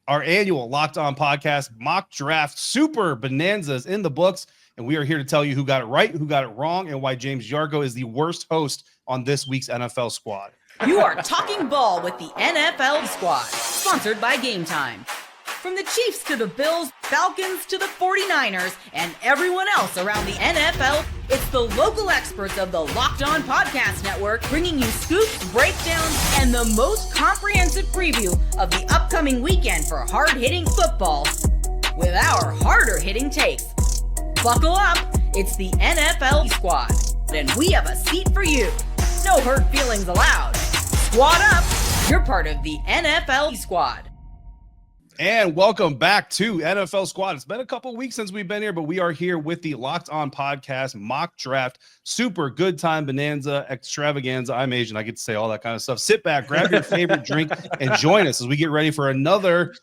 Our annual Locked On Podcast mock draft super bonanzas in the books, and we are here to tell you who got it right, who got it wrong, and why James Yarko is the worst host on this week's NFL squad. You are talking ball with the NFL squad, sponsored by Gametime. From the Chiefs to the Bills, Falcons to the 49ers, and everyone else around the NFL, it's the local experts of the Locked On Podcast Network bringing you scoops, breakdowns, and the most comprehensive preview of the upcoming weekend for hard-hitting football with our harder-hitting takes. Buckle up, it's the NFL squad, and we have a seat for you. No hurt feelings allowed. Squad up, you're part of the NFL squad. And welcome back to NFL Squad. It's been a couple weeks since we've been here, but we are here with the Locked On Podcast mock draft super good time bonanza extravaganza. I'm Asian. I get to say all that kind of stuff. Sit back, grab your favorite drink, and join us as we get ready for another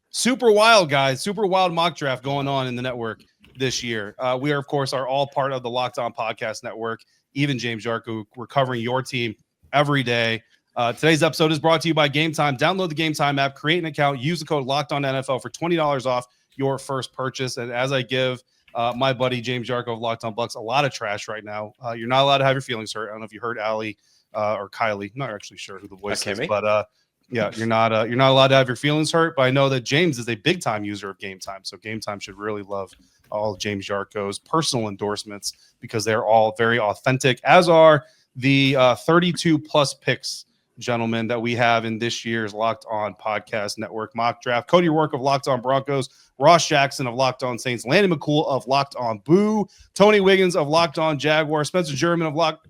super wild mock draft going on in the network this year. We are, of course, all part of the Locked On Podcast Network. Even James Yarko, we're covering your team every day. Today's episode is brought to you by Gametime. Download the Gametime app, create an account, use the code LOCKEDONNFL for $20 off your first purchase. And as I give my buddy James Yarko of Locked On Bucks a lot of trash right now, you're not allowed to have your feelings hurt. I don't know if you heard Allie or Kylie. I'm not actually sure who the voice is, but yeah, you're not allowed to have your feelings hurt. But I know that James is a big time user of Gametime, so Gametime should really love all of James Yarko's personal endorsements because they're all very authentic, as are the 32 plus picks, gentlemen, that we have in this year's Locked On Podcast Network mock draft. Cody Rourke of Locked On Broncos, Ross Jackson of Locked On Saints, Landon McCool of Locked On Boo, Tony Wiggins of Locked On Jaguars, Spencer German of Locked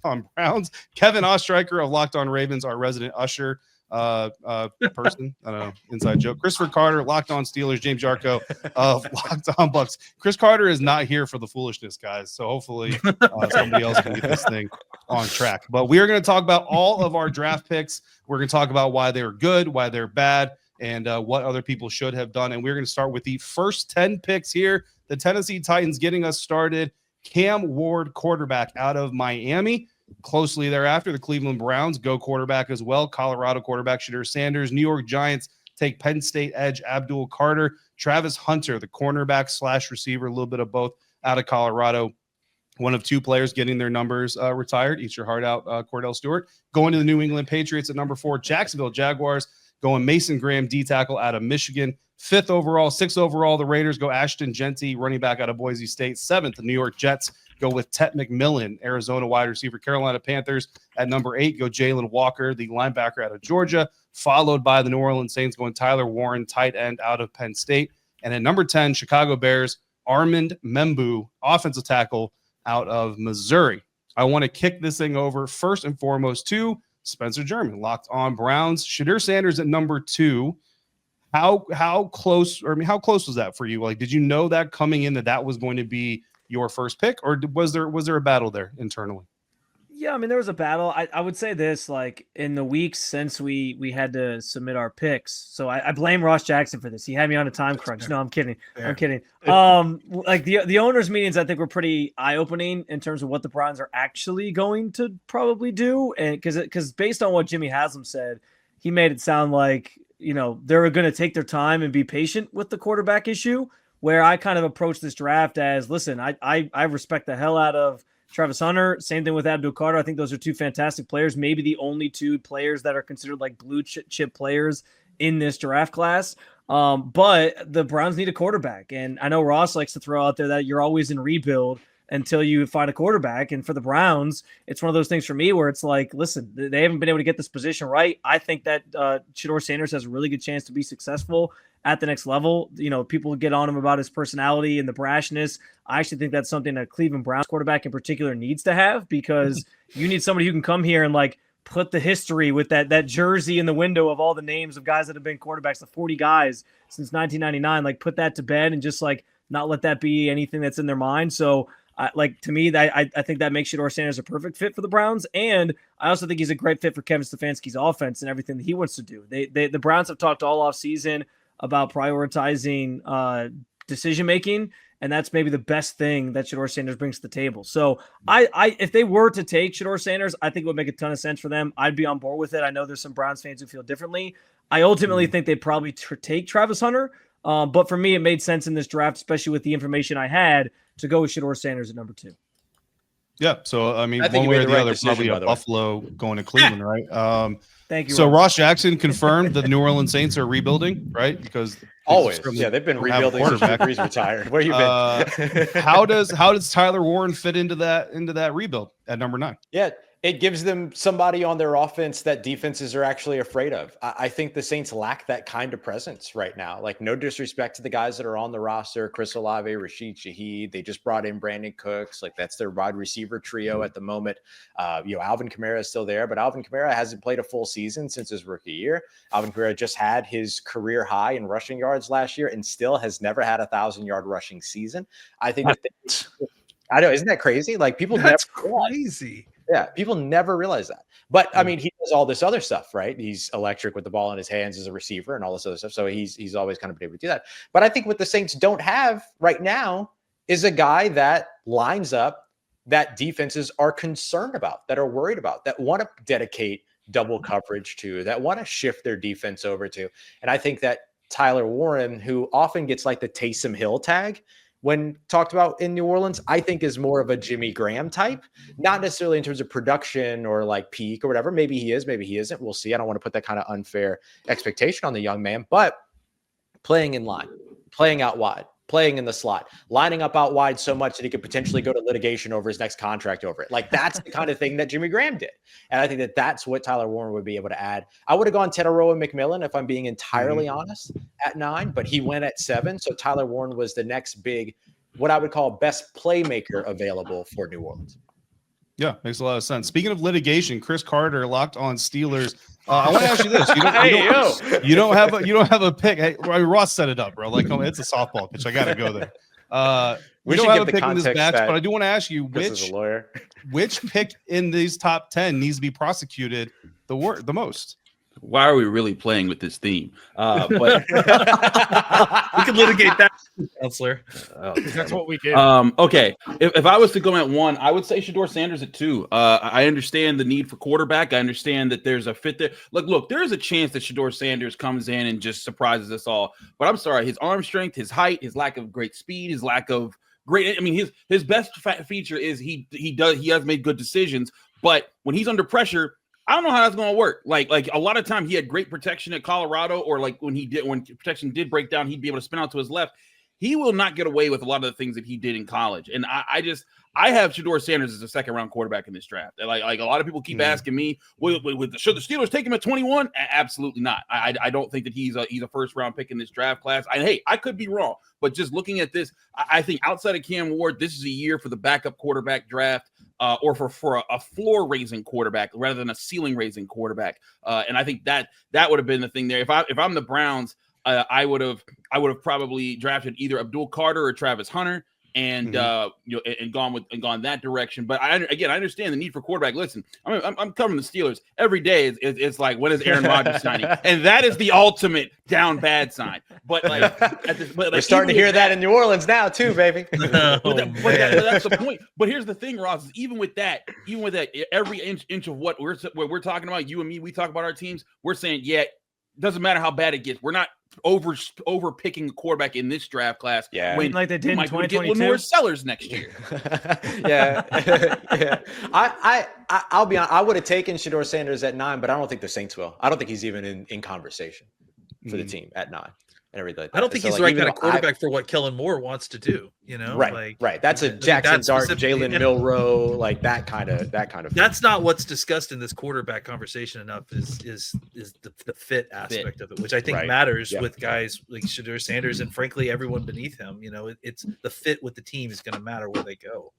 On Browns, Kevin Ostreicher of Locked On Ravens, our resident usher person, I don't know, inside joke, Christopher Carter, Locked On Steelers, James Yarko of Locked On Bucks. Chris Carter is not here for the foolishness, guys, so hopefully somebody else can get this thing on track. But we are going to talk about all of our draft picks. We're going to talk about why they're good, why they're bad, and what other people should have done. And we're going to start with the first 10 picks here. The Tennessee Titans getting us started. Cam Ward, quarterback out of Miami. Closely thereafter, the Cleveland Browns go quarterback as well. Colorado quarterback Shedeur Sanders. New York Giants take Penn State edge Abdul Carter. Travis Hunter, the cornerback / receiver, a little bit of both out of Colorado. One of two players getting their numbers retired. Eat your heart out, Cordell Stewart. Going to the New England Patriots at number 4. Jacksonville Jaguars going Mason Graham, D-tackle out of Michigan. 5th overall, 6th overall, the Raiders go Ashton Genty, running back out of Boise State. 7th, the New York Jets go with Tet McMillan, Arizona wide receiver. Carolina Panthers at number 8 go Jalen Walker, the linebacker out of Georgia, followed by the New Orleans Saints going Tyler Warren, tight end out of Penn State. And at number 10, Chicago Bears, Armand Membu, offensive tackle out of Missouri. I want to kick this thing over first and foremost to Spencer German, Locked On Browns. Shedeur Sanders at number 2. How close was that for you? Like, did you know that coming in that was going to be your first pick, or was there a battle there internally? Yeah, I mean, there was a battle. I would say this, like, in the weeks since we had to submit our picks. So I blame Ross Jackson for this. He had me on a time crunch. No, I'm kidding. I'm kidding. Like the owners' meetings, I think, were pretty eye-opening in terms of what the Browns are actually going to probably do. And because based on what Jimmy Haslam said, he made it sound like, you know, they were going to take their time and be patient with the quarterback issue, where I kind of approached this draft as, listen, I respect the hell out of Travis Hunter. Same thing with Abdul Carter. I think those are two fantastic players, maybe the only two players that are considered like blue chip players in this draft class. But the Browns need a quarterback. And I know Ross likes to throw out there that you're always in rebuild until you find a quarterback. And for the Browns, it's one of those things for me where it's like, listen, they haven't been able to get this position right. I think that Shedeur Sanders has a really good chance to be successful at the next level. You know, people get on him about his personality and the brashness. I actually think that's something that Cleveland Browns quarterback in particular needs to have, because you need somebody who can come here and like put the history with that jersey in the window of all the names of guys that have been quarterbacks, the 40 guys since 1999, like put that to bed and just like not let that be anything that's in their mind. So to me, I think that makes Shedeur Sanders a perfect fit for the Browns. And I also think he's a great fit for Kevin Stefanski's offense and everything that he wants to do. The Browns have talked all off season about prioritizing decision-making, and that's maybe the best thing that Shedeur Sanders brings to the table. So if they were to take Shedeur Sanders, I think it would make a ton of sense for them. I'd be on board with it. I know there's some Browns fans who feel differently. I ultimately think they'd probably take Travis Hunter. But for me, it made sense in this draft, especially with the information I had, to go with Shedeur Sanders at number 2. Yeah. So, I mean, I think one way or the right other, decision, probably a Buffalo going to Cleveland, right? Thank you. So Ross Jackson confirmed that the New Orleans Saints are rebuilding, right? Because always, they've been rebuilding since Brees retired. Where you been? How does Tyler Warren fit into that rebuild at number 9? Yeah, it gives them somebody on their offense that defenses are actually afraid of. I think the Saints lack that kind of presence right now. Like, no disrespect to the guys that are on the roster, Chris Olave, Rashid Shaheed. They just brought in Brandon Cooks. Like, that's their wide receiver trio at the moment. Alvin Kamara is still there, but Alvin Kamara hasn't played a full season since his rookie year. Alvin Kamara just had his career high in rushing yards last year and still has never had a 1,000-yard rushing season. I think I know, isn't that crazy? Like, that's crazy. Yeah, people never realize that. But I mean, he does all this other stuff, right? He's electric with the ball in his hands as a receiver and all this other stuff. So he's always kind of been able to do that. But I think what the Saints don't have right now is a guy that lines up that defenses are concerned about, that are worried about, that want to dedicate double coverage to, that want to shift their defense over to. And I think that Tyler Warren, who often gets like the Taysom Hill tag when talked about in New Orleans, I think is more of a Jimmy Graham type, not necessarily in terms of production or like peak or whatever. Maybe he is, maybe he isn't. We'll see. I don't want to put that kind of unfair expectation on the young man, but playing in line, playing out wide, playing in the slot, lining up out wide so much that he could potentially go to litigation over his next contract over it. Like, that's the kind of thing that Jimmy Graham did. And I think that that's what Tyler Warren would be able to add. I would have gone Tedoroa McMillan, if I'm being entirely honest, at 9, but he went at 7. So Tyler Warren was the next big, what I would call best playmaker available for New Orleans. Yeah, makes a lot of sense. Speaking of litigation, Chris Carter, Locked On Steelers. I want to ask you this: you don't have a pick. Hey, Ross set it up, bro. Like, it's a softball pitch. I got to go there. We don't have a pick in this match, but I do want to ask you which pick in these top 10 needs to be prosecuted the most. Why are we really playing with this theme? But we can litigate that, counselor. That's what we do. Okay. If I was to go at 1, I would say Shedeur Sanders at 2. I understand the need for quarterback. I understand that there's a fit there. Look, there is a chance that Shedeur Sanders comes in and just surprises us all. But I'm sorry, his arm strength, his height, his lack of great speed, his lack of great. I mean, his best feature is he has made good decisions. But when he's under pressure, I don't know how that's going to work. Like a lot of time he had great protection at Colorado, or like when protection did break down, he'd be able to spin out to his left. He will not get away with a lot of the things that he did in college. And I have Shedeur Sanders as a second-round quarterback in this draft. Like a lot of people keep asking me, should the Steelers take him at 21? Absolutely not. I don't think that he's a first-round pick in this draft class. Hey, I could be wrong, but just looking at this, I think outside of Cam Ward, this is a year for the backup quarterback draft. Or for a floor-raising quarterback rather than a ceiling-raising quarterback, and I think that would have been the thing there. If I'm the Browns, I would have probably drafted either Abdul Carter or Travis Hunter, and gone that direction. But I understand the need for quarterback. Listen, I'm covering the Steelers every day. It's like, when is Aaron Rodgers signing? And that is the ultimate down bad sign. But we're starting to hear that in New Orleans now too, baby. That's the point. But here's the thing, Ross. Is even with that, every inch of what we're talking about, you and me, we talk about our teams. We're saying, doesn't matter how bad it gets. We're not over picking a quarterback in this draft class. Yeah, when like they did in 2022. Lenore Sellers next year. Yeah. I'll be honest. I would have taken Shedeur Sanders at 9, but I don't think the Saints will. I don't think he's even in conversation for the team at 9 and everything like that. I don't think he's the right kind of quarterback for what Kellen Moore wants to do. Right. That's a Jackson Dart, Jalen Milroe, like that kind of. That's not what's discussed in this quarterback conversation enough. Is the fit aspect of it, which I think matters with guys like Shedeur Sanders and frankly everyone beneath him. It's the fit with the team is going to matter where they go.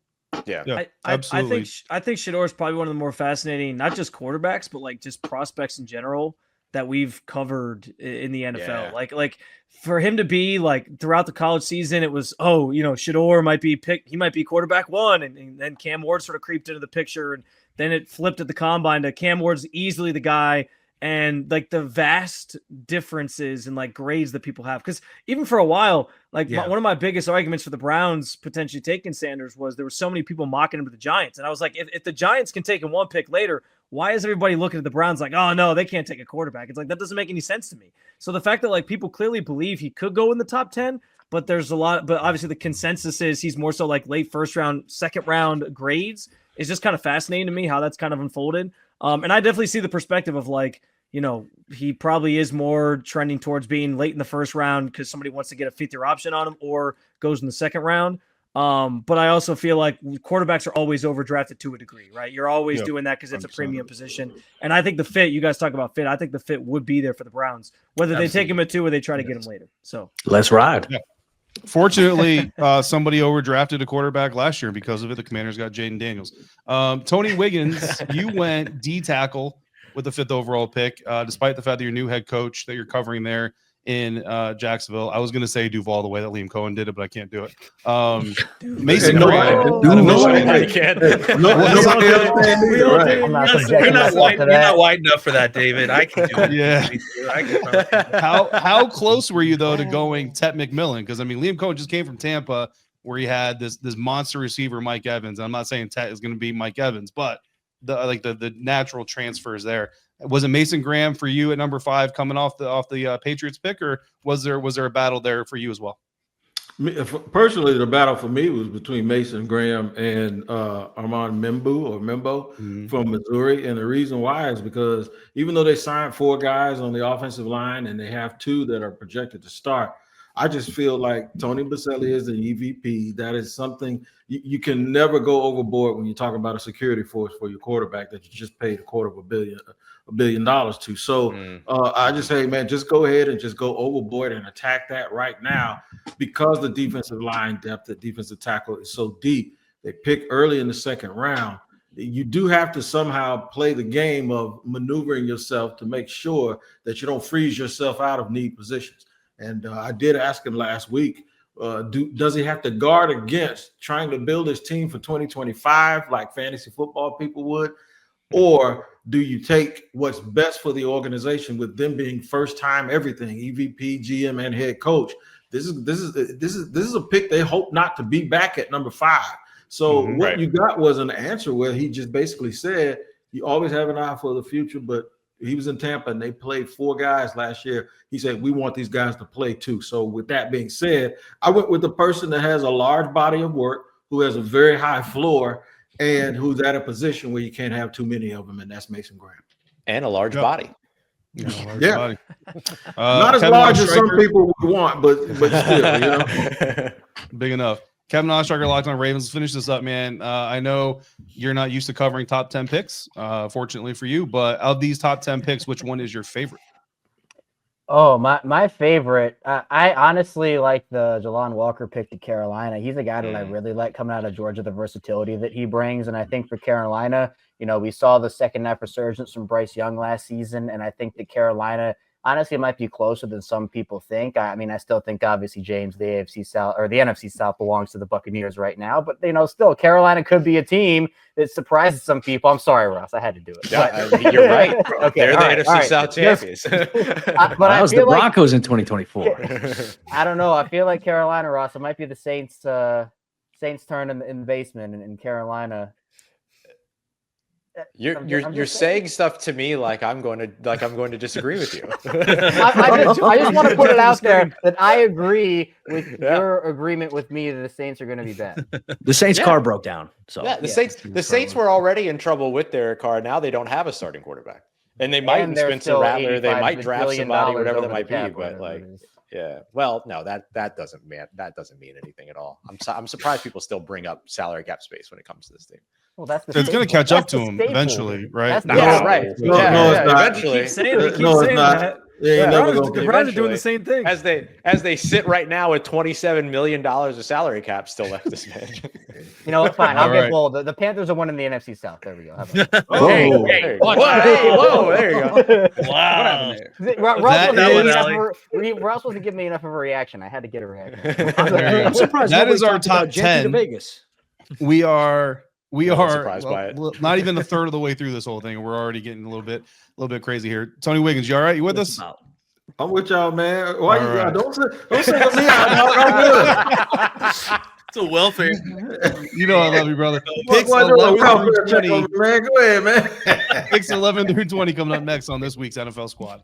Yeah, absolutely. I think Shedeur is probably one of the more fascinating, not just quarterbacks, but like just prospects in general that we've covered in the NFL. Yeah. Like for him to be like throughout the college season, it was, Shedeur might be picked. He might be quarterback 1. And then Cam Ward sort of creeped into the picture. And then it flipped at the combine to Cam Ward's easily the guy. and like the vast differences in like grades that people have. Because even for a while, like one of my biggest arguments for the Browns potentially taking Sanders was there were so many people mocking him with the Giants. And I was like, if the Giants can take him one pick later, why is everybody looking at the Browns like, oh no, they can't take a quarterback? It's like, that doesn't make any sense to me. So the fact that like people clearly believe he could go in the top 10, but there's a lot, but obviously the consensus is he's more so like late first round, second round grades is just kind of fascinating to me how that's kind of unfolded. And I definitely see the perspective of like, you know, he probably is more trending towards being late in the first round because somebody wants to get a 5th-year option on him or goes in the second round. But I also feel like quarterbacks are always overdrafted to a degree, right? You're always doing that because it's a premium position. And I think the fit, you guys talk about fit, I think the fit would be there for the Browns, whether they take him at 2 or they try to get him later. So let's ride. Yeah. Fortunately, somebody overdrafted a quarterback last year. Because of it, the Commanders got Jaden Daniels. Tony Wiggins, you went D tackle with the 5th overall pick, despite the fact that your new head coach that you're covering there in Jacksonville. I was going to say Duval the way that Liam Cohen did it, but I can't do it. Mason Graham. Nobody can. You're not wide enough for that, David. I can do it. Yeah. How close were you though to going Tet McMillan? Because I mean, Liam Cohen just came from Tampa, where he had this monster receiver, Mike Evans. I'm not saying Tet is going to be Mike Evans, but the natural transfers there. Was it Mason Graham for you at number 5 coming off the Patriots pick, or was there a battle there for you as well? Personally, the battle for me was between Mason Graham and Armand Membo from Missouri. And the reason why is because even though they signed 4 guys on the offensive line and they have 2 that are projected to start, I just feel like Tony Baselli is an EVP. That is something you can never go overboard when you're talking about a security force for your quarterback that you just paid $250 million to. So I just say, man, just go ahead and just go overboard and attack that right now, because the defensive line depth, the defensive tackle is so deep. They pick early in the second round. You do have to somehow play the game of maneuvering yourself to make sure that you don't freeze yourself out of need positions. And I did ask him last week, does he have to guard against trying to build his team for 2025 like fantasy football people would? Or do you take what's best for the organization with them being first time everything, EVP, GM, and head coach? This is a pick they hope not to be back at number 5. So what you got was an answer where he just basically said, you always have an eye for the future, but he was in Tampa and they played 4 guys last year. He said, we want these guys to play too. So with that being said, I went with the person that has a large body of work, who has a very high floor, and who's at a position where you can't have too many of them, and that's Mason Graham. And a large body. Not as large as some people would want, but still, Big enough. Kevin Ostrager, Locked On Ravens. Let's finish this up, man. I know you're not used to covering top 10 picks, fortunately for you, but of these top 10 picks, which one is your favorite? Oh, my favorite. I honestly like the Jalon Walker pick to Carolina. He's a guy that I really like coming out of Georgia, the versatility that he brings. And I think for Carolina, we saw the second half resurgence from Bryce Young last season. And I think that Carolina, honestly, it might be closer than some people think. I mean, I still think obviously, James, the AFC South or the NFC South belongs to the Buccaneers right now. But, still Carolina could be a team that surprises some people. I'm sorry, Ross, I had to do it. Yeah, you're right. Okay, they're the NFC South champions. But that was the Broncos in 2024. I don't know. I feel like Carolina, Ross, it might be the Saints' turn in the basement in Carolina. You're saying stuff to me like I'm going to disagree with you. I just want to put it out there that I agree with your agreement with me that the Saints are going to be bad. The Saints' car broke down. So the Saints were already in trouble with their car. Now they don't have a starting quarterback, and they might Spencer Rattler. They might draft somebody, whatever that might be. But yeah. Well, no, that doesn't mean anything at all. I'm surprised people still bring up salary cap space when it comes to this team. Well, it's going to catch up to him eventually, right? Right. No, it's not. Eventually. It's not. The Browns are doing the same thing. As they sit right now with $27 million of salary cap still left this match. You know what? Fine. I'll get bold. The Panthers are winning the NFC South. There we go. Whoa, there you go. Wow. Ross wasn't giving me enough of a reaction. I had to get a reaction. I'm surprised that is our top 10. To Vegas. We are We I'm are surprised by it. not even a third of the way through this whole thing, and we're already getting a little bit crazy here. Tony Wiggins, you all right? You with us? I'm with y'all, man. Why All right. don't single me out, dog. I'm good. It's a welfare. You know I love you, brother. Picks What 11 through 20. man. Go ahead, man. Picks 11 through 20 coming up next on this week's NFL Squad.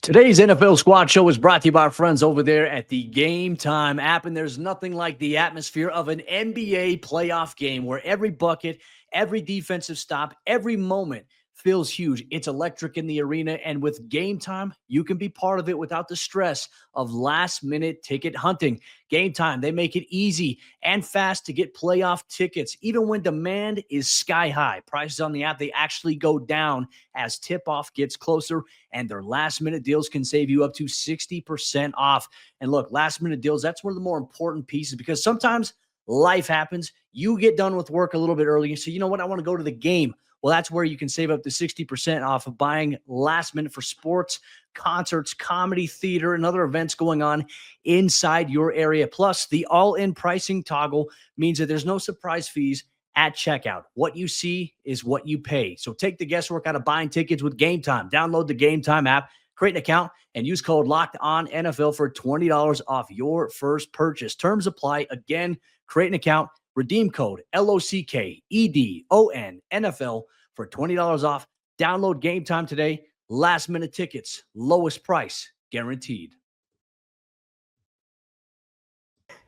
Today's NFL Squad Show is brought to you by our friends over there at the Gametime app, and there's nothing like the atmosphere of an NBA playoff game where every bucket, every defensive stop, every moment feels huge. It's electric in the arena, and with Gametime, you can be part of it without the stress of last-minute ticket hunting. Gametime, they make it easy and fast to get playoff tickets, even when demand is sky high. Prices on the app, they actually go down as tip-off gets closer, and their last-minute deals can save you up to 60% off. And look, last-minute deals, that's one of the more important pieces because sometimes life happens. You get done with work a little bit early. You say, you know what, I want to go to the game. Well, that's where you can save up to 60% off of buying last minute for sports, concerts, comedy, theater, and other events going on inside your area. Plus, the all-in pricing toggle means that there's no surprise fees at checkout. What you see is what you pay. So take the guesswork out of buying tickets with Gametime. Download the Gametime app, create an account, and use code LOCKEDONNFL for $20 off your first purchase. Terms apply. Again, create an account, redeem code LOCKEDONNFL for $20 off. Download Gametime today. Last minute tickets, lowest price guaranteed.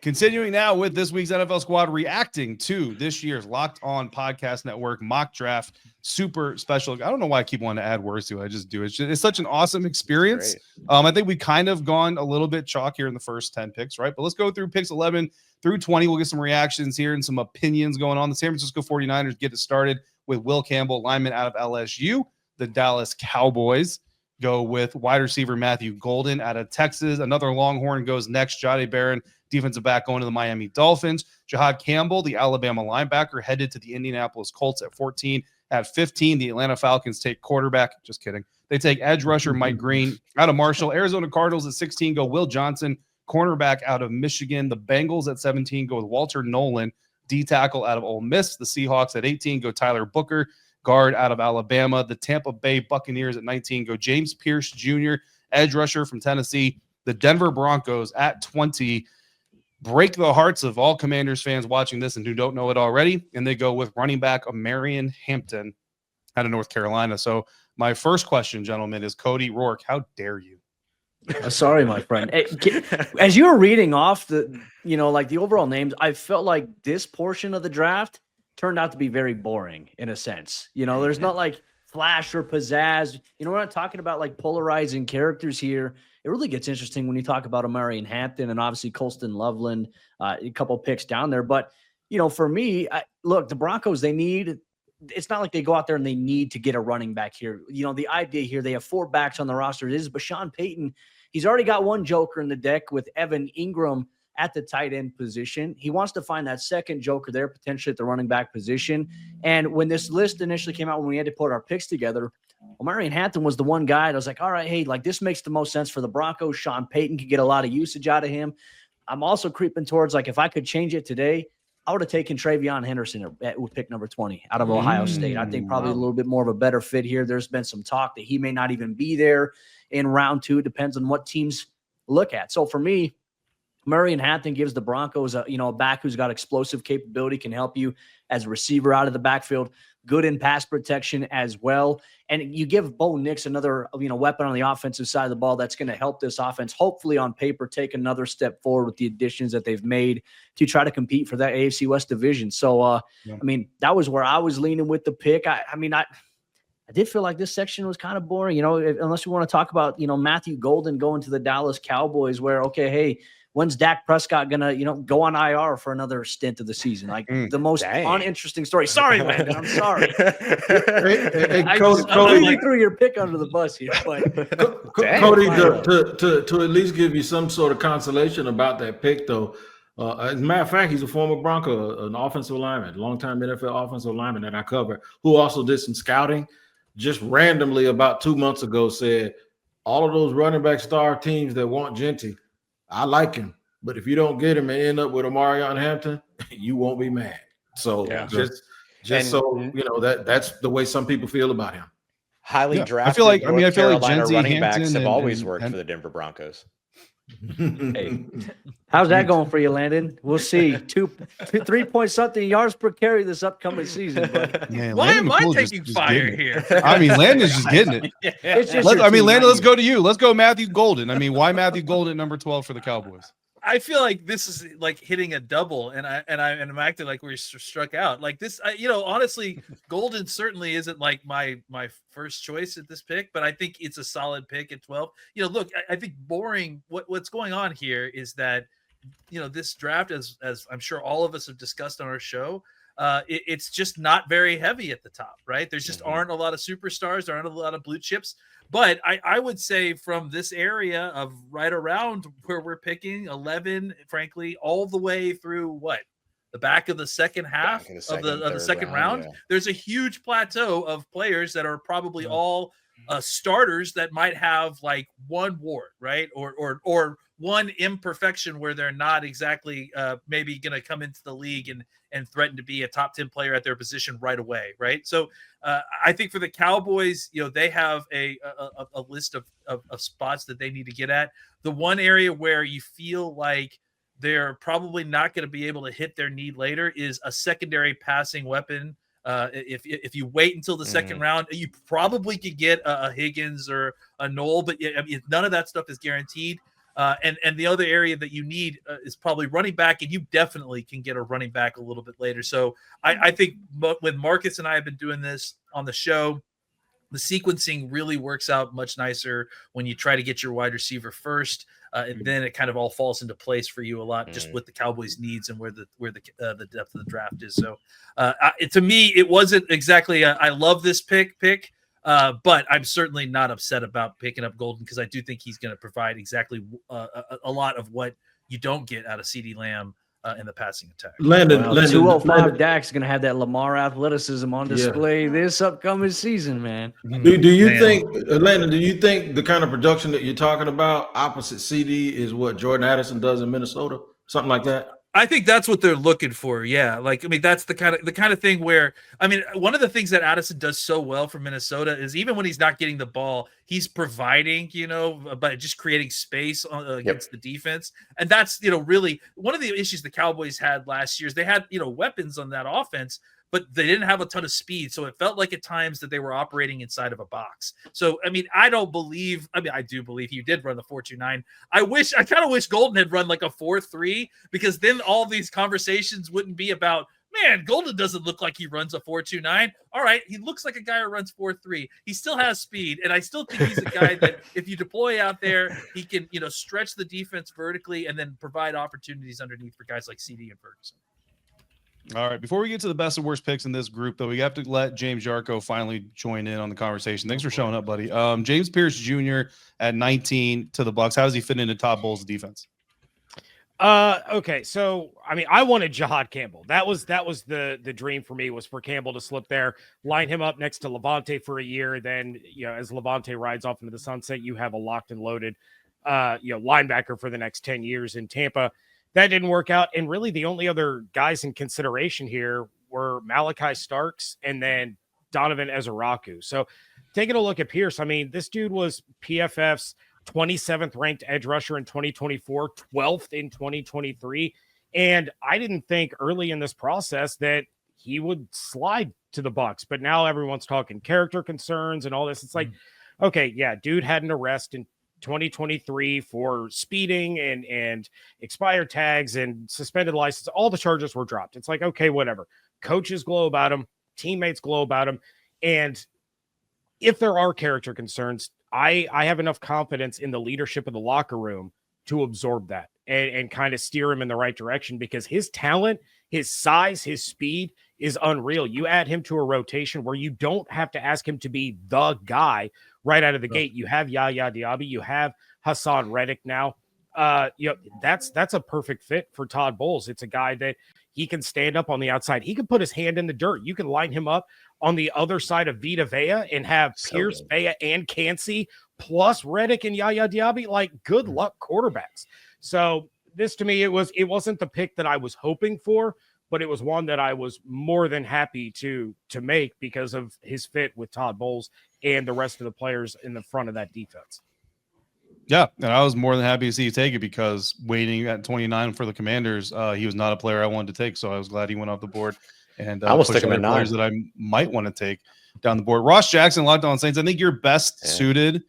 Continuing now with this week's NFL Squad, reacting to this year's Locked On Podcast Network mock draft super special. I don't know why I keep wanting to add words to it. I just do. It's such an awesome experience. I think we've kind of gone a little bit chalk here in the first 10 picks, right? But let's go through picks 11 through 20. We'll get some reactions here and some opinions going on. The San Francisco 49ers get it started with Will Campbell, lineman out of LSU. The Dallas Cowboys go with wide receiver Matthew Golden out of Texas. Another Longhorn goes next. Jahdae Barron, defensive back, going to the Miami Dolphins. Jahad Campbell, the Alabama linebacker, headed to the Indianapolis Colts at 14. At 15, the Atlanta Falcons take quarterback. Just kidding. They take edge rusher Mike Green out of Marshall. Arizona Cardinals at 16 go Will Johnson, cornerback out of Michigan. The Bengals at 17 go with Walter Nolan, D tackle out of Ole Miss. The Seahawks at 18 go Tyler Booker, guard out of Alabama. The Tampa Bay Buccaneers at 19 go James Pierce Jr., edge rusher from Tennessee. The Denver Broncos at 20 break the hearts of all Commanders fans watching this and who don't know it already, and they go with running back Marion Hampton out of North Carolina. So my first question, gentlemen, is Cody Rourke, how dare you? Sorry, my friend. As you were reading off the, like the overall names, I felt like this portion of the draft turned out to be very boring in a sense. There's not like flash or pizzazz. We're not talking about like polarizing characters here. It really gets interesting when you talk about Marion Hampton and obviously Colston Loveland, a couple picks down there. But, for me, look, the Broncos, it's not like they go out there and they need to get a running back here. The idea here, they have 4 backs on the roster. It is Bashawn Payton. He's already got one joker in the deck with Evan Ingram at the tight end position. He wants to find that second joker there, potentially at the running back position. And when this list initially came out, when we had to put our picks together, Marion Hampton was the one guy. I was like, all right, hey, like this makes the most sense for the Broncos. Sean Payton could get a lot of usage out of him. I'm also creeping towards, like, if I could change it today, I would have taken Travion Henderson with pick number 20 out of Ohio State. I think probably a little bit more of a better fit here. There's been some talk that he may not even be there in round 2. Depends on what teams look at. So for me, Marion Hampton gives the Broncos a back who's got explosive capability, can help you as a receiver out of the backfield, good in pass protection as well. And you give Bo Nix another, weapon on the offensive side of the ball that's going to help this offense, hopefully on paper, take another step forward with the additions that they've made to try to compete for that AFC West division. So, that was where I was leaning with the pick. I did feel like this section was kind of boring, unless we want to talk about, Matthew Golden going to the Dallas Cowboys where, okay, hey, when's Dak Prescott going to, go on IR for another stint of the season? Like the most uninteresting story. Sorry, Landon. I'm sorry. I Cody threw your pick under the bus here. But Cody, to at least give you some sort of consolation about that pick, though, as a matter of fact, he's a former Bronco, an offensive lineman, longtime NFL offensive lineman that I cover, who also did some scouting. Just randomly about 2 months ago said, all of those running back star teams that want Genty, I like him, But if you don't get him and end up with Omarion Hampton, you won't be mad. So so you know that's the way some people feel about him. Highly drafted. I feel like Carolina Gen Z, running backs Hampton have always worked for the Denver Broncos. Hey. How's that going for you, Landon? We'll see. 3 point something yards per carry this upcoming season. Man, why am I taking fire here? I mean, Landon's just getting it. It's just Landon, let's go to you. Let's go Matthew Golden. I mean, why Matthew Golden at number 12 for the Cowboys? I feel like this is like hitting a double, and I'm acting like we're struck out. Like this, honestly, Golden certainly isn't like my first choice at this pick, but I think it's a solid pick at 12. Look, I think boring. What's going on here is that this draft, as I'm sure all of us have discussed on our show, it's just not very heavy at the top, right? There's just aren't a lot of superstars, there aren't a lot of blue chips. But I would say from this area of right around where we're picking 11, frankly, all the way through the back of the second half of the second round, there's a huge plateau of players that are probably all starters that might have like one wart, right? Or one imperfection where they're not exactly maybe going to come into the league and threaten to be a top 10 player at their position right away, right? So I think for the Cowboys, they have a list of spots that they need to get at. The one area where you feel like they're probably not going to be able to hit their need later is a secondary passing weapon. If you wait until the second round, you probably could get a Higgins or a Knoll, but none of that stuff is guaranteed. And the other area that you need is probably running back, and you definitely can get a running back a little bit later. So I think when Marcus and I have been doing this on the show, the sequencing really works out much nicer when you try to get your wide receiver first, and then it kind of all falls into place for you a lot, just with the Cowboys' needs and where the depth of the draft is. So to me, it wasn't exactly I love this pick. But I'm certainly not upset about picking up Golden because I do think he's going to provide exactly a lot of what you don't get out of CeeDee Lamb in the passing attack. Landon 205 Dak's going to have that Lamar athleticism on display this upcoming season, man. Do you think, Landon, do you think the kind of production that you're talking about opposite CD is what Jordan Addison does in Minnesota? Something like that? I think that's what they're looking for. Yeah. That's the kind of thing where, one of the things that Addison does so well for Minnesota is even when he's not getting the ball, he's providing, by just creating space against the defense. And that's, really one of the issues the Cowboys had last year is they had, weapons on that offense, but they didn't have a ton of speed. So it felt like at times that they were operating inside of a box. So, I do believe he did run the 4.29. I kind of wish Golden had run like a 4.3 because then all these conversations wouldn't be about, man, Golden doesn't look like he runs a 4.29. All right. He looks like a guy who runs 4.3. He still has speed. And I still think he's a guy that if you deploy out there, he can, stretch the defense vertically and then provide opportunities underneath for guys like CD and Ferguson. All right. Before we get to the best and worst picks in this group, though, we have to let James Yarko finally join in on the conversation. Thanks for showing up, buddy. James Pierce Jr. at 19 to the Bucs. How does he fit into Todd Bowles' defense? Okay, so I wanted Jahad Campbell. That was the dream for me, was for Campbell to slip there, line him up next to Levante for a year. Then as Levante rides off into the sunset, you have a locked and loaded linebacker for the next 10 years in Tampa. That didn't work out. And really the only other guys in consideration here were Malachi Starks and then Donovan Ezeraku. So taking a look at Pierce, this dude was PFF's 27th ranked edge rusher in 2024, 12th in 2023. And I didn't think early in this process that he would slide to the Bucs, but now everyone's talking character concerns and all this. It's like, okay, yeah, dude had an arrest in 2023 for speeding and expired tags and suspended license. All the charges were dropped. It's like, okay, whatever. Coaches glow about him, teammates glow about him. And if there are character concerns, I have enough confidence in the leadership of the locker room to absorb that and kind of steer him in the right direction, because his talent, his size, his speed is unreal. You add him to a rotation where you don't have to ask him to be the guy right out of the gate. You have Yaya Diaby, you have Hassan Reddick now. That's a perfect fit for Todd Bowles. It's a guy that he can stand up on the outside. He can put his hand in the dirt. You can line him up on the other side of Vita Vea and have Pierce, Vea, and Cansey plus Reddick and Yaya Diaby. Like, good luck quarterbacks. So this to me, it wasn't the pick that I was hoping for, but it was one that I was more than happy to make because of his fit with Todd Bowles and the rest of the players in the front of that defense. Yeah, and I was more than happy to see you take it because waiting at 29 for the Commanders, he was not a player I wanted to take, so I was glad he went off the board. And I almost took him at players that I might want to take down the board. Ross Jackson, Locked On Saints. I think you're best suited.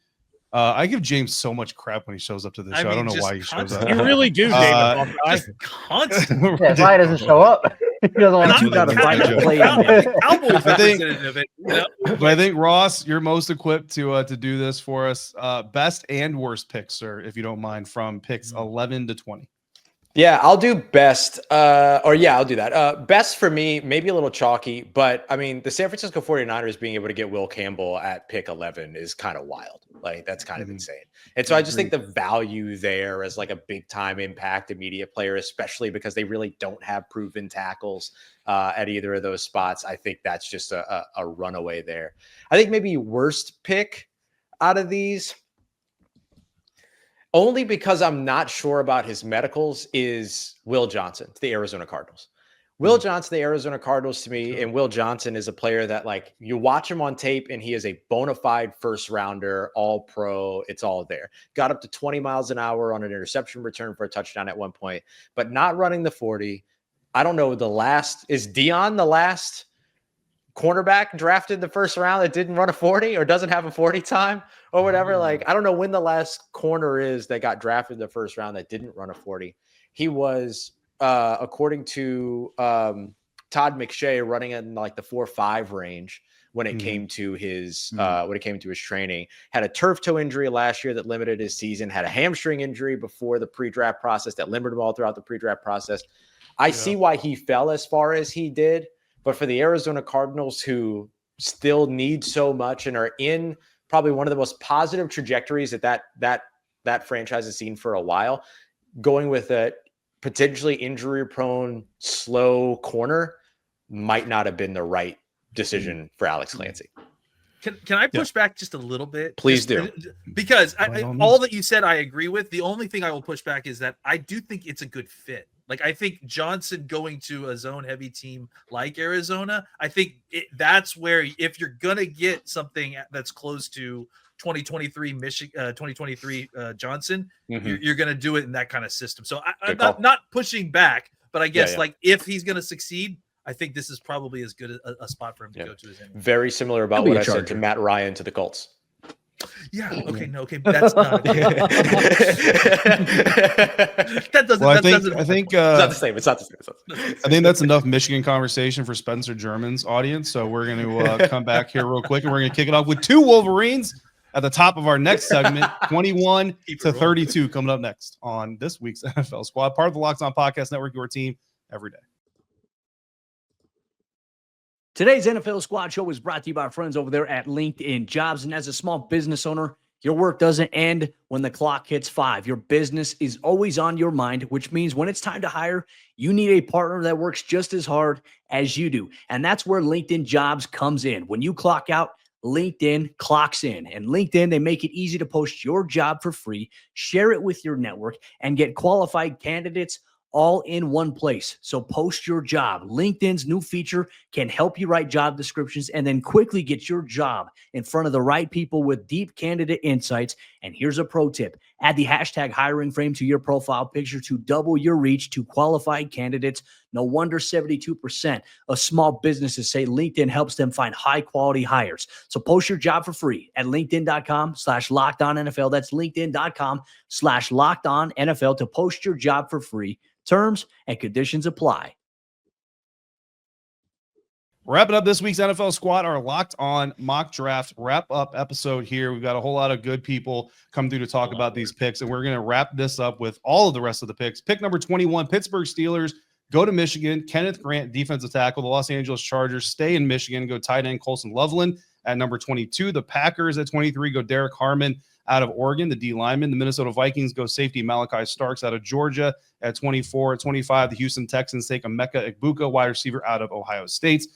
I give James so much crap when he shows up to this show. I don't know why he shows up. You really do, David. Just constant. That's why he doesn't show up. He doesn't want to got a fight to play. Cowboys representative. But I think Ross, you're most equipped to do this for us. Best and worst picks, sir, if you don't mind, from picks 11 to 20. Yeah, I'll do best. I'll do that. Best for me, maybe a little chalky, but I mean, the San Francisco 49ers being able to get Will Campbell at pick 11 is kind of wild. Like, that's kind of insane. And so I just think the value there as like a big time impact immediate player, especially because they really don't have proven tackles at either of those spots. I think that's just a runaway there. I think maybe worst pick out of these, only because I'm not sure about his medicals, is Will Johnson to the Arizona Cardinals. Will Johnson, the Arizona Cardinals, to me, and Will Johnson is a player that, like, you watch him on tape and he is a bona fide first rounder, all pro. It's all there. Got up to 20 miles an hour on an interception return for a touchdown at one point, but not running the 40. I don't know. Is Dion the last cornerback drafted the first round that didn't run a 40 or doesn't have a 40 time or whatever? Like, I don't know when the last corner is that got drafted the first round that didn't run a 40. He was, according to Todd McShay, running in like the 4.5 range when it came to his training. Had a turf toe injury last year that limited his season. Had a hamstring injury before the pre-draft process that limited him all throughout the pre-draft process. I see why he fell as far as he did, but for the Arizona Cardinals, who still need so much and are in probably one of the most positive trajectories that franchise has seen for a while, going with a potentially injury-prone, slow corner might not have been the right decision for Alex Clancy. Can I push back just a little bit? Please do. Because all that you said, I agree with. The only thing I will push back is that I do think it's a good fit. Like, I think Johnson going to a zone-heavy team like Arizona, I think that's where, if you're going to get something that's close to 2023 Johnson, you're going to do it in that kind of system. So I'm not pushing back, but I guess like if he's going to succeed, I think this is probably as good a spot for him to go to as any. Very similar about what I said to Matt Ryan to the Colts. Yeah. Okay. No. Okay. That's not. That doesn't. Well, I think it's not the same. It's not the same. I think that's enough Michigan conversation for Spencer German's audience. So we're going to come back here real quick, and we're going to kick it off with two Wolverines at the top of our next segment, 21 to 32, coming up next on this week's NFL Squad, part of the Locked On Podcast Network, your team every day. Today's NFL Squad Show is brought to you by our friends over there at LinkedIn Jobs. And as a small business owner, your work doesn't end when the clock hits 5. Your business is always on your mind, which means when it's time to hire, you need a partner that works just as hard as you do. And that's where LinkedIn Jobs comes in. When you clock out, LinkedIn clocks in. And LinkedIn, they make it easy to post your job for free, share it with your network, and get qualified candidates all in one place. So post your job. LinkedIn's new feature can help you write job descriptions and then quickly get your job in front of the right people with deep candidate insights. And here's a pro tip. Add the hashtag hiring frame to your profile picture to double your reach to qualified candidates. No wonder 72% of small businesses say LinkedIn helps them find high quality hires. So post your job for free at linkedin.com/LockedOnNFL. That's linkedin.com/LockedOnNFL to post your job for free. Terms and conditions apply. Wrapping up this week's NFL Squad, our Locked On Mock Draft wrap-up episode here. We've got a whole lot of good people come through to talk about these picks, and we're going to wrap this up with all of the rest of the picks. Pick number 21, Pittsburgh Steelers go to Michigan. Kenneth Grant, defensive tackle. The Los Angeles Chargers stay in Michigan, go tight end Colson Loveland at number 22. The Packers at 23 go Derek Harmon out of Oregon, the D lineman. The Minnesota Vikings go safety Malachi Starks out of Georgia at 24. At 25, the Houston Texans take Emeka Egbuka, wide receiver out of Ohio State.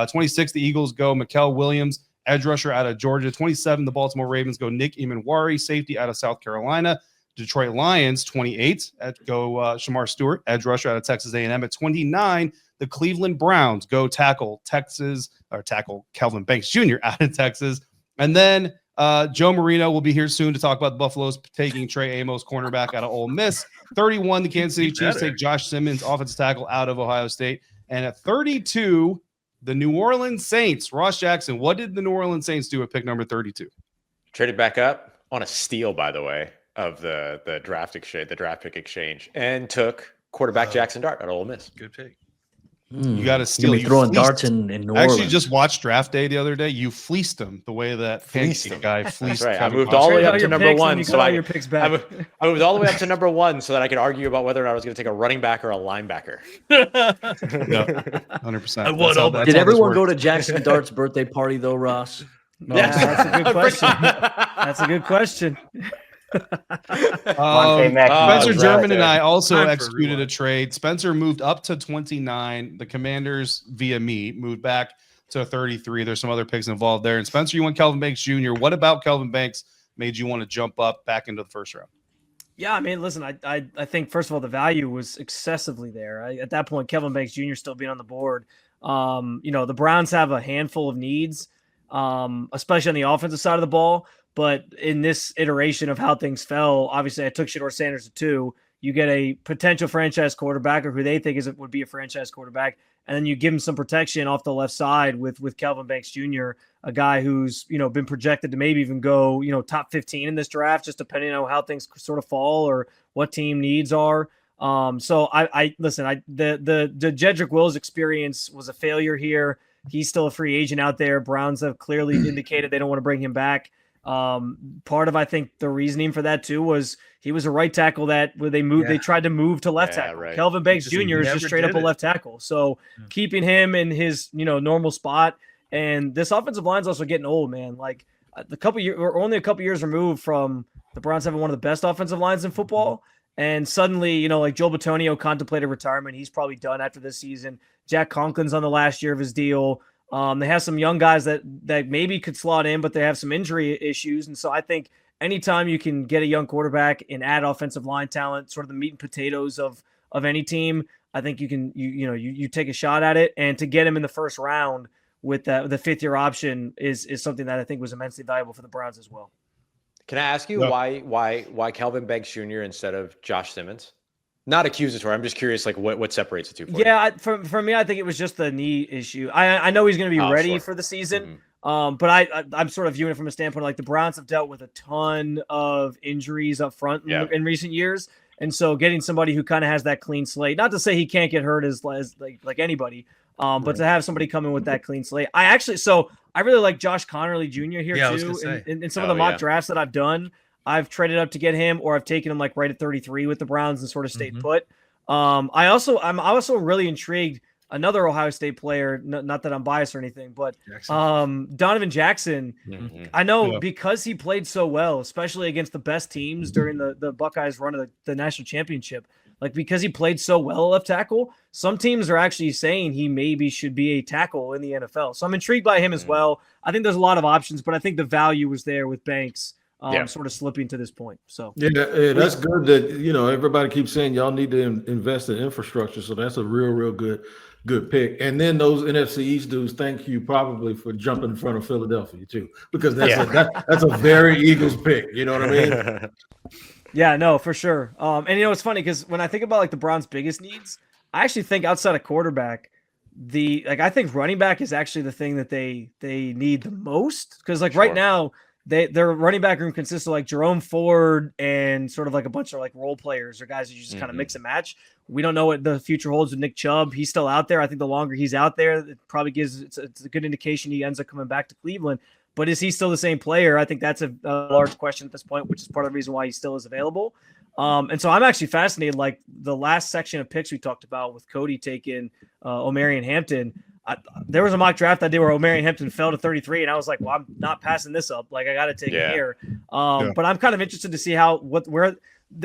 26, the Eagles go Mikael Williams, edge rusher out of Georgia. 27, the Baltimore Ravens go Nick Emanwari, safety out of South Carolina. Detroit Lions, 28. Shamar Stewart, edge rusher out of Texas A&M. At 29, the Cleveland Browns go tackle Kelvin Banks Jr. out of Texas. And then Joe Marino will be here soon to talk about the Buffaloes taking Trey Amos, cornerback out of Ole Miss. 31, the Kansas City Chiefs take Josh Simmons, offensive tackle out of Ohio State. And at 32, the New Orleans Saints, Ross Jackson. What did the New Orleans Saints do at pick number 32? Traded back up on a steal, by the way, of the draft pick exchange, and took quarterback Jackson Dart out of Ole Miss. Good pick. You got to steal. You throwing darts in New Orleans. I actually just watched draft day the other day. You fleeced him the way that pancake guy fleeced. That's right. I moved all the way up to number one. So I moved all the way up to number one so that I could argue about whether or not I was going to take a running back or a linebacker. 100%. Did everyone go to Jackson Dart's birthday party though, Ross? No. Yeah, that's a good question. That's a good question. Spencer German and I also executed a trade. Spencer moved up to 29. The Commanders, via me, moved back to 33. There's some other picks involved there. And Spencer, you went Kelvin Banks Jr. What about Kelvin Banks made you want to jump up back into the first round? Yeah, I mean, listen, I think, first of all, the value was excessively there. At that point, Kelvin Banks Jr. still being on the board. The Browns have a handful of needs, especially on the offensive side of the ball. But in this iteration of how things fell, obviously I took Shedeur Sanders at 2. You get a potential franchise quarterback, or who they think would be a franchise quarterback, and then you give him some protection off the left side with Kelvin Banks Jr., a guy who's been projected to maybe even go top 15 in this draft, just depending on how things sort of fall or what team needs are. So I listen. The Jedrick Wills experience was a failure here. He's still a free agent out there. Browns have clearly indicated they don't want to bring him back. Part of, I think, the reasoning for that too was he was a right tackle that where they tried to move to left tackle. Right. Kelvin Banks Jr. is just straight up a left tackle. So keeping him in his, normal spot. And this offensive line's also getting old, man. Like we're only a couple years removed from the Browns having one of the best offensive lines in football. And suddenly, like Joel Bitonio contemplated retirement. He's probably done after this season. Jack Conklin's on the last year of his deal. They have some young guys that maybe could slot in, but they have some injury issues. And so I think anytime you can get a young quarterback and add offensive line talent, sort of the meat and potatoes of any team, I think you can you take a shot at it. And to get him in the first round with the fifth-year option is something that I think was immensely valuable for the Browns as well. Can I ask you why Kelvin Banks Jr. instead of Josh Simmons? Not accusatory. I'm just curious, like what separates the two. For me, I think it was just the knee issue. I know he's going to be ready for the season, but I'm sort of viewing it from a standpoint like the Browns have dealt with a ton of injuries up front in recent years, and so getting somebody who kind of has that clean slate. Not to say he can't get hurt as like anybody, but to have somebody come in with that clean slate. I really like Josh Connerly Jr. here too. In some of the mock drafts that I've done, I've traded up to get him, or I've taken him like right at 33 with the Browns and sort of stayed put. I'm also really intrigued. Another Ohio State player, not that I'm biased or anything, but Donovan Jackson. I know because he played so well, especially against the best teams during the Buckeyes run of the national championship. Like because he played so well left tackle, some teams are actually saying he maybe should be a tackle in the NFL. So I'm intrigued by him as well. I think there's a lot of options, but I think the value was there with Banks. Sort of slipping to this point. So that's good that everybody keeps saying y'all need to invest in infrastructure. So that's a real good pick. And then those NFC East dudes, thank you probably for jumping in front of Philadelphia too, because that's a very Eagles pick. You know what I mean? Yeah, no, for sure. And it's funny because when I think about like the Browns' biggest needs, I actually think outside of quarterback, I think running back is actually the thing that they need the most because right now. Their running back room consists of like Jerome Ford and sort of like a bunch of like role players or guys that you just kind of mix and match. We don't know what the future holds with Nick Chubb. He's still out there. I think the longer he's out there, it probably it's a good indication he ends up coming back to Cleveland. But is he still the same player? I think that's a large question at this point, which is part of the reason why he still is available. And so I'm actually fascinated. Like the last section of picks we talked about with Cody taking Omarion Hampton. There was a mock draft I did where Omarion Hampton fell to 33, and I was like, well, I'm not passing this up. Like, I got to take it here. But I'm kind of interested to see where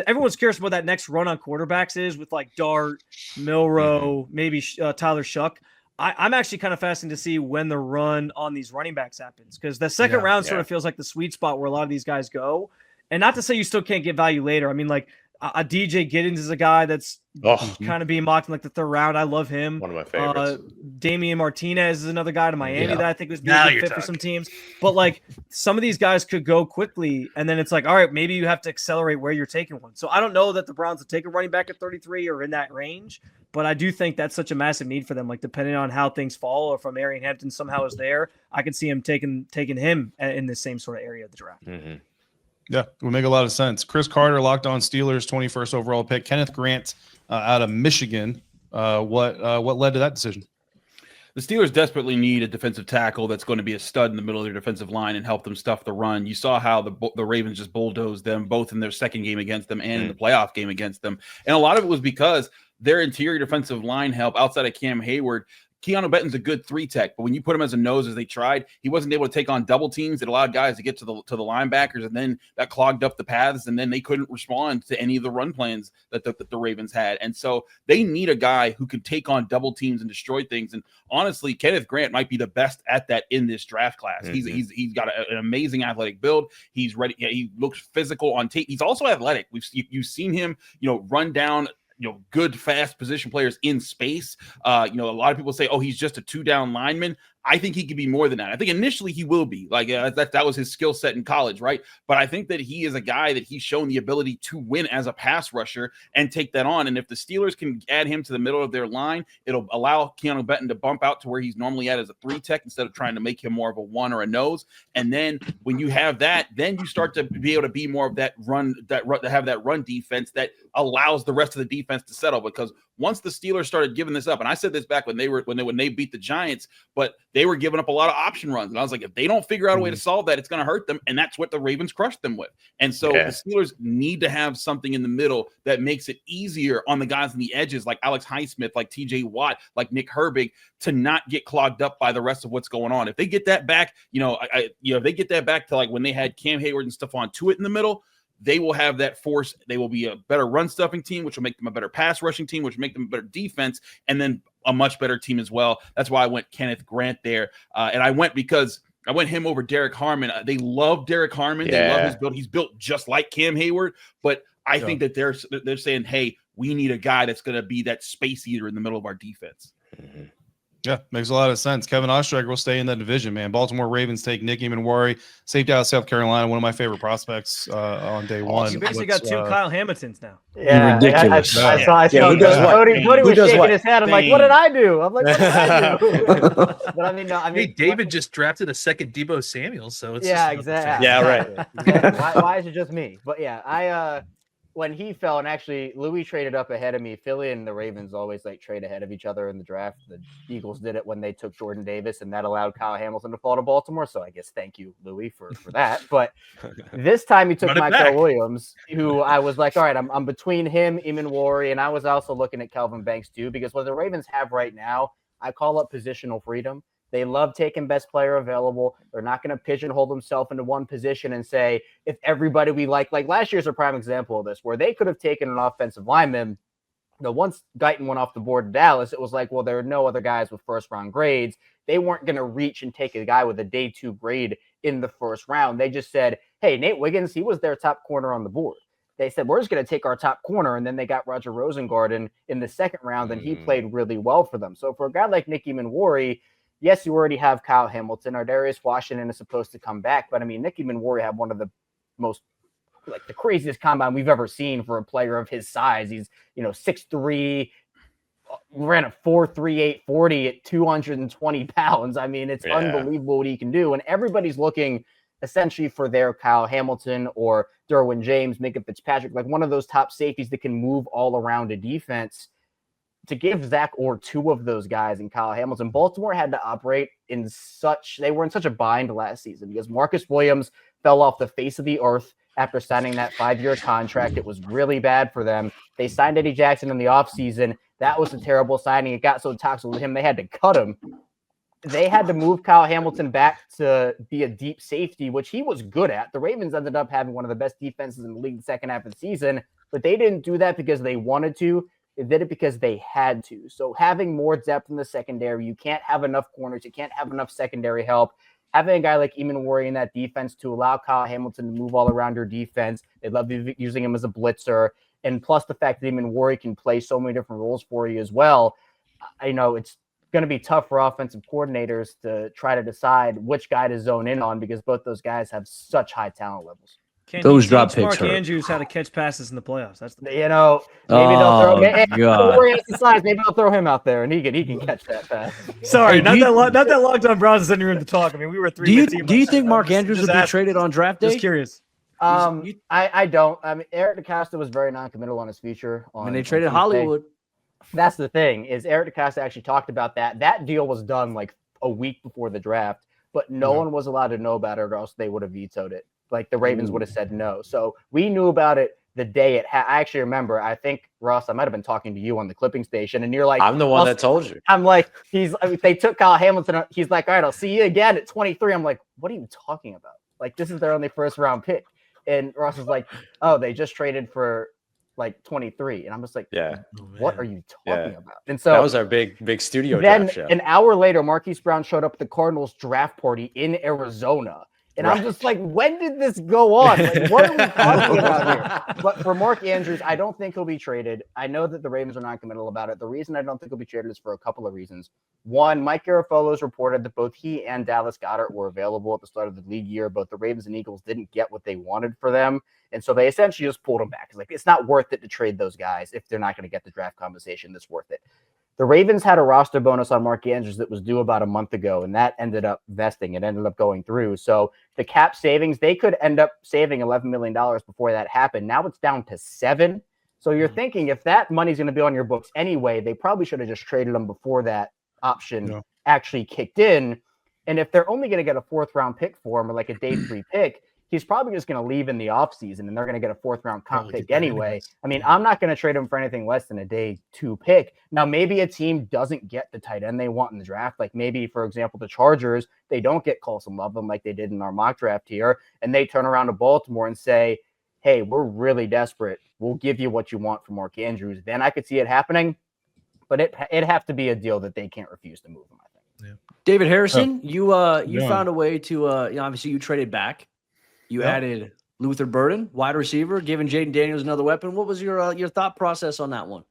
everyone's curious about that next run on quarterbacks is with like Dart, Milroe, maybe Tyler Shuck. I'm actually kind of fascinated to see when the run on these running backs happens because the second round sort of feels like the sweet spot where a lot of these guys go. And not to say you still can't get value later. I mean, like a DJ Giddens is a guy that's kind of being mocked in like the third round. I love him. One of my favorites. Damian Martinez is another guy to Miami that I think was a good fit for some teams. But like some of these guys could go quickly, and then it's like, all right, maybe you have to accelerate where you're taking one. So I don't know that the Browns will take a running back at 33 or in that range, but I do think that's such a massive need for them. Like depending on how things fall, or if Arian Hampton somehow is there, I could see him taking him in the same sort of area of the draft. Mm-hmm. Yeah, it would make a lot of sense. Chris Carter, Locked On Steelers, 21st overall pick. Kenneth Grant out of Michigan. What led to that decision? The Steelers desperately need a defensive tackle that's going to be a stud in the middle of their defensive line and help them stuff the run. You saw how the Ravens just bulldozed them both in their second game against them and in the playoff game against them. And a lot of it was because their interior defensive line help outside of Cam Hayward. Keanu Benton's a good 3-tech, but when you put him as a nose, as they tried, he wasn't able to take on double teams. It allowed guys to get to the linebackers, and then that clogged up the paths, and then they couldn't respond to any of the run plans that the Ravens had. And so they need a guy who can take on double teams and destroy things. And honestly, Kenneth Grant might be the best at that in this draft class. Mm-hmm. He's got an amazing athletic build. He's ready. He looks physical on tape. He's also athletic. You've seen him, run down good, fast position players in space. A lot of people say, oh, he's just a 2-down lineman. I think he could be more than that. I think initially he will be that was his skill set in college, right? But I think that he is a guy that he's shown the ability to win as a pass rusher and take that on. And if the Steelers can add him to the middle of their line, it'll allow Keanu Benton to bump out to where he's normally at as a 3-tech instead of trying to make him more of a 1 or a nose. And then when you have that, then you start to be able to be more of that run, to have that run defense that allows the rest of the defense to settle. Because once the Steelers started giving this up, and I said this back when they beat the Giants, but they were giving up a lot of option runs. And I was like, if they don't figure out a way to solve that, it's going to hurt them. And that's what the Ravens crushed them with. And so the Steelers need to have something in the middle that makes it easier on the guys on the edges, like Alex Highsmith, like TJ Watt, like Nick Herbig, to not get clogged up by the rest of what's going on. If they get that back, if they get that back to like when they had Cam Hayward and Stephon Tuitt in the middle, they will have that force. They will be a better run stuffing team, which will make them a better pass rushing team, which will make them a better defense, and then a much better team as well. That's why I went Kenneth Grant there. And I went because I went him over Derek Harmon. They love Derek Harmon. Yeah. They love his build. He's built just like Cam Hayward, but I think that they're saying, hey, we need a guy that's going to be that space eater in the middle of our defense. Mm-hmm. Yeah, makes a lot of sense. Kevin Oestreicher will stay in that division, man. Baltimore Ravens take Nick Eamon-Worry, safety out of South Carolina, one of my favorite prospects on day one. You basically got 2 Kyle Hamiltons now. Yeah, ridiculous. I saw Cody was shaking his head. I'm like, what did I do? I'm like, what did I do? But I mean, no, I mean, hey, David just drafted a second Debo Samuel, so it's exactly. Yeah, right. Why is it just me? But yeah, when he fell, and actually Louis traded up ahead of me. Philly and the Ravens always trade ahead of each other in the draft. The Eagles did it when they took Jordan Davis, and that allowed Kyle Hamilton to fall to Baltimore. So I guess thank you, Louis, for that. But this time he took Michael Williams, who I was like, all right, I'm between him, Eamon-Worry, and I was also looking at Kelvin Banks too, because what the Ravens have right now, I call it positional freedom. They love taking best player available. They're not going to pigeonhole themselves into one position and say, if everybody we like last year's a prime example of this, where they could have taken an offensive lineman. Once Guyton went off the board to Dallas, it was like, well, there are no other guys with first round grades. They weren't going to reach and take a guy with a day 2 grade in the first round. They just said, hey, Nate Wiggins, he was their top corner on the board. They said, we're just going to take our top corner. And then they got Roger Rosengarten in the second round, and he played really well for them. So for a guy like Nick Eamon-Worry, yes, you already have Kyle Hamilton. Ardarius Washington is supposed to come back. But, I mean, Nick Eamon-Worry had one of the most, the craziest combine we've ever seen for a player of his size. He's, 6'3", ran a 4.38 40 at 220 pounds. I mean, it's unbelievable what he can do. And everybody's looking essentially for their Kyle Hamilton or Derwin James, Minka Fitzpatrick, like one of those top safeties that can move all around a defense. To give Zach Orr 2 of those guys and Kyle Hamilton, Baltimore had to operate they were in such a bind last season because Marcus Williams fell off the face of the earth after signing that 5-year contract. It was really bad for them. They signed Eddie Jackson in the offseason. That was a terrible signing. It got so toxic with him, they had to cut him. They had to move Kyle Hamilton back to be a deep safety, which he was good at. The Ravens ended up having one of the best defenses in the league the second half of the season, but they didn't do that because they wanted to. They did it because they had to. So having more depth in the secondary, you can't have enough corners. You can't have enough secondary help. having a guy like Eamon Warrior in that defense to allow Kyle Hamilton to move all around your defense. They love using him as a blitzer. And plus the fact that Eamon Warrior can play so many different roles for you as well. I know it's going to be tough for offensive coordinators to try to decide which guy to zone in on because both those guys have such high talent levels. Can Those you drop teach picks Mark hurt. Andrews how to catch passes in the playoffs? That's Maybe they'll throw. God. Warrior has the size. Maybe they'll throw him out there, and he can catch that pass. Sorry, Hey, not that Locked On Browns is in your room to talk. I mean, we were three. Do you think Mark Andrews would be traded on draft day? Just curious. I don't. I mean, Eric DeCosta was very non-committal on his future. When they traded Hollywood. That's the thing is Eric DeCosta actually talked about that. That deal was done like a week before the draft, but no one was allowed to know about it or else they would have vetoed it. Like the Ravens would have said no. So we knew about it the day it I actually remember, I think, Ross, I might have been talking to you on the clipping station and you're like, I'm the one that told you. I'm like, they took Kyle Hamilton. He's like, all right, I'll see you again at 23. I'm like, what are you talking about? Like, this is their only first round pick. And Ross was like, oh, they just traded for like 23. And I'm just like, what are you talking about? And so that was our big studio then draft show. An hour later, Marquise Brown showed up at the Cardinals draft party in Arizona. And I'm just like, when did this go on? Like, what are we talking about here? But for Mark Andrews, I don't think he'll be traded. I know that the Ravens are non-committal about it. The reason I don't think he'll be traded is for a couple of reasons. One, Mike Garafolo's reported that both he and Dallas Goedert were available at the start of the league year. Both the Ravens and Eagles didn't get what they wanted for them. And so they essentially just pulled them back. It's like, it's not worth it to trade those guys if they're not going to get the draft compensation that's worth it. The Ravens had a roster bonus on Mark Andrews that was due about a month ago, and that ended up vesting. It ended up going through. So the cap savings, they could end up saving $11 million before that happened. Now it's down to $7 million. So you're thinking if that money's going to be on your books anyway, they probably should have just traded them before that option actually kicked in. And if they're only going to get a 4th-round pick for him or like a day 3 pick, he's probably just going to leave in the offseason and they're going to get a 4th-round comp pick anyway. I mean, I'm not going to trade him for anything less than a day 2 pick. Now, maybe a team doesn't get the tight end they want in the draft. Like maybe, for example, the Chargers, they don't get Colson Loveland like they did in our mock draft here. And they turn around to Baltimore and say, hey, we're really desperate. We'll give you what you want from Mark Andrews. Then I could see it happening. But it'd have to be a deal that they can't refuse to move him, I think. Yeah. David Harrison, you found a way to, obviously you traded back. You added Luther Burden, wide receiver, giving Jaden Daniels another weapon. What was your thought process on that one?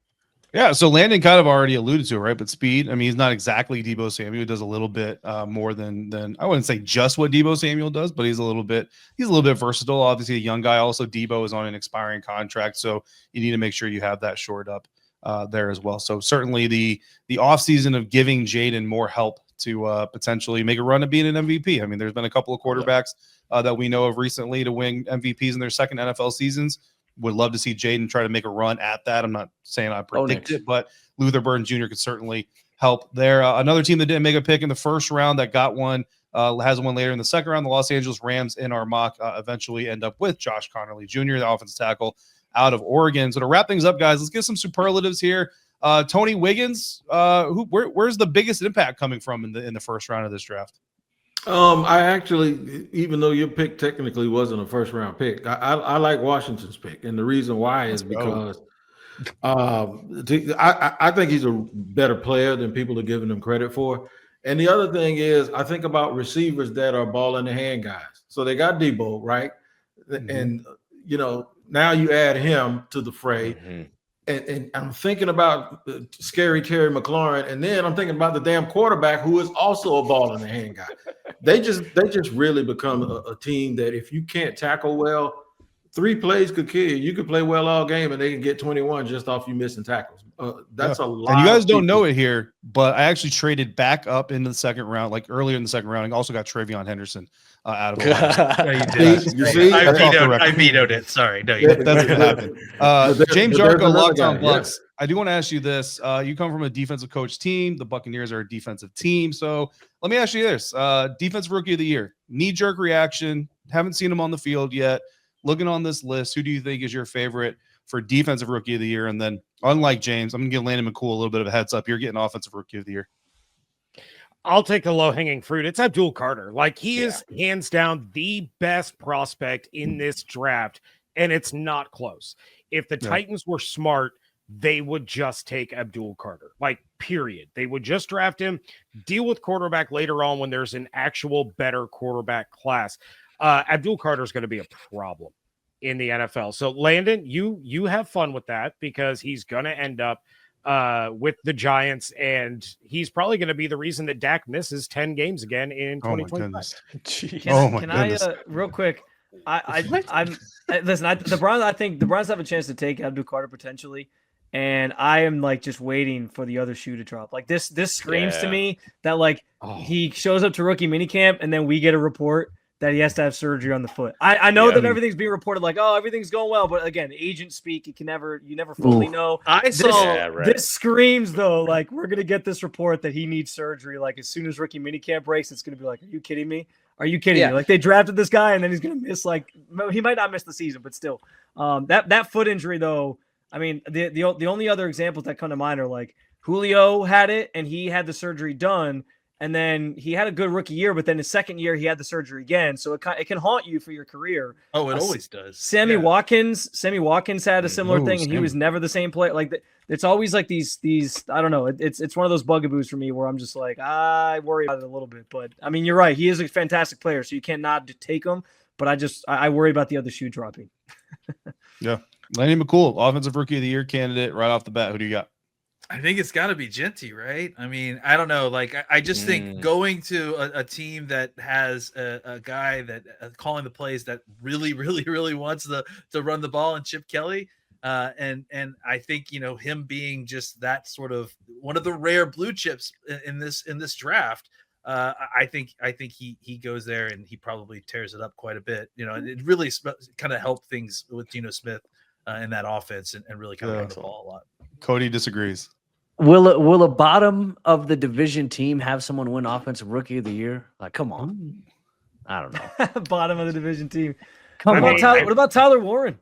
Yeah, so Landon kind of already alluded to it, right? But speed, I mean, he's not exactly Deebo Samuel. He does a little bit more than I wouldn't say just what Deebo Samuel does, but he's a little bit versatile. Obviously, a young guy. Also, Deebo is on an expiring contract, so you need to make sure you have that shored up there as well. So certainly the offseason of giving Jaden more help to potentially make a run at being an MVP. I mean, there's been a couple of quarterbacks that we know of recently to win MVPs in their second NFL seasons. Would love to see Jaden try to make a run at that. I'm not saying I predict it, but Luther Burden Jr. could certainly help there. Another team that didn't make a pick in the first round that got one, has one later in the second round. The Los Angeles Rams in our mock eventually end up with Josh Connerly Jr., the offensive tackle out of Oregon. So to wrap things up, guys, let's get some superlatives here. Tony Wiggins, where's the biggest impact coming from in the first round of this draft? I actually, even though your pick technically wasn't a first round pick, I like Washington's pick, and the reason why is because I think he's a better player than people are giving him credit for. And the other thing is, I think about receivers that are ball in the hand guys. So they got Debo, right? Mm-hmm. And now you add him to the fray. Mm-hmm. And I'm thinking about scary Terry McLaurin, and then I'm thinking about the damn quarterback who is also a ball in the hand guy. They just really become a team that if you can't tackle well, 3 plays could kill you. You could play well all game, and they can get 21 just off you missing tackles. That's a lot. And you guys don't know it here, but I actually traded back up into the second round, like earlier in the second round. I also got Travion Henderson out of you see? I vetoed it. Sorry. No, you that doesn't happen. James Yarko, Locked On Bucks. I do want to ask you this. You come from a defensive coach team. The Buccaneers are a defensive team. So let me ask you this. Defensive Rookie of the Year. Knee-jerk reaction. Haven't seen him on the field yet. Looking on this list, who do you think is your favorite for Defensive Rookie of the Year? And then, unlike James, I'm going to give Landon McCool a little bit of a heads up. You're getting Offensive Rookie of the Year. I'll take the low-hanging fruit. It's Abdul Carter. Like, he is hands down the best prospect in this draft, and it's not close. If the Titans were smart, they would just take Abdul Carter. Like, period. They would just draft him, deal with quarterback later on when there's an actual better quarterback class. Abdul Carter is going to be a problem in the NFL. So Landon, you have fun with that because he's going to end up with the Giants, and he's probably going to be the reason that Dak misses 10 games again in 2025. Can I real quick? Listen. The Browns. I think the Browns have a chance to take Abdul Carter potentially, and I am like just waiting for the other shoe to drop. Like this screams to me that like he shows up to rookie minicamp, and then we get a report that he has to have surgery on the foot. I know that everything's being reported like, oh, everything's going well, but again, agent speak, you never fully know. This screams though, like we're gonna get this report that he needs surgery. Like as soon as rookie minicamp breaks, it's gonna be like, are you kidding me? Are you kidding me? Like they drafted this guy and then he's gonna miss he might not miss the season, but still, that foot injury though. I mean, the only other examples that come to mind are like Julio had it and he had the surgery done. And then he had a good rookie year, but then his second year he had the surgery again, so it can haunt you for your career. Oh, it always does. Sammy Watkins had a similar thing, and he was never the same player. Like it's always like these. I don't know. It's one of those bugaboos for me where I'm just like I worry about it a little bit. But I mean, you're right. He is a fantastic player, so you can't not take him. But I worry about the other shoe dropping. Yeah, Lenny McCool, offensive rookie of the year candidate right off the bat. Who do you got? I think it's got to be Genty, right? I mean, I don't know. Like, I just think going to a team that has a guy that calling the plays that really, really, really wants to run the ball and Chip Kelly, and I think him being just that sort of one of the rare blue chips in this draft. I think he goes there and he probably tears it up quite a bit. And it really kind of helped things with Geno Smith in that offense and really kind of run the ball a lot. Cody disagrees. Will a bottom of the division team have someone win offensive rookie of the year? Like, come on. I don't know. Bottom of the division team. What about Tyler Warren?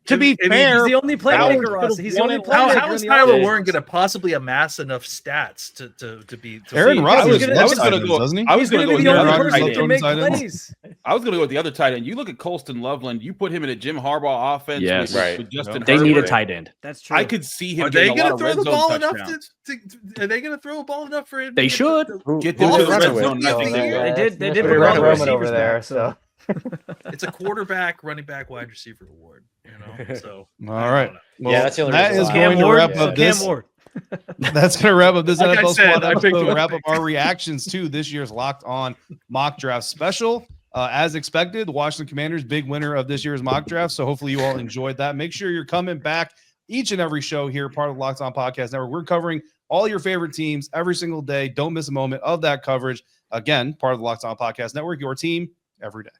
To be fair, he's the only playmaker, Ross. He's the only playmaker. How is Tyler Warren going to possibly amass enough stats to be? Aaron Rodgers I was going to go. doesn't he? I was going to go with the the only other person tight to make end. plays. I was going to go with the other tight end. You look at Colston Loveland. You put him in a Jim Harbaugh offense. With Justin They need a Herbert. tight end. That's true. I could see him. Are they going to throw the ball enough touchdowns. Are they going to throw a ball enough for him? They should Get them to the red zone. They did put Roman over there. So it's a quarterback, running back, wide receiver award. So all right. Well, that's the only that reason is why. going to wrap up this. That's going to wrap up this Like I NFL said, Squad I picked episode. one. Wrap up our reactions to this year's Locked On Mock Draft Special. As expected, the Washington Commanders, big winner of this year's mock draft. So hopefully you all enjoyed that. Make sure you're coming back each and every show here, part of the Locked On Podcast Network. We're covering all your favorite teams every single day. Don't miss a moment of that coverage. Again, part of the Locked On Podcast Network, your team every day.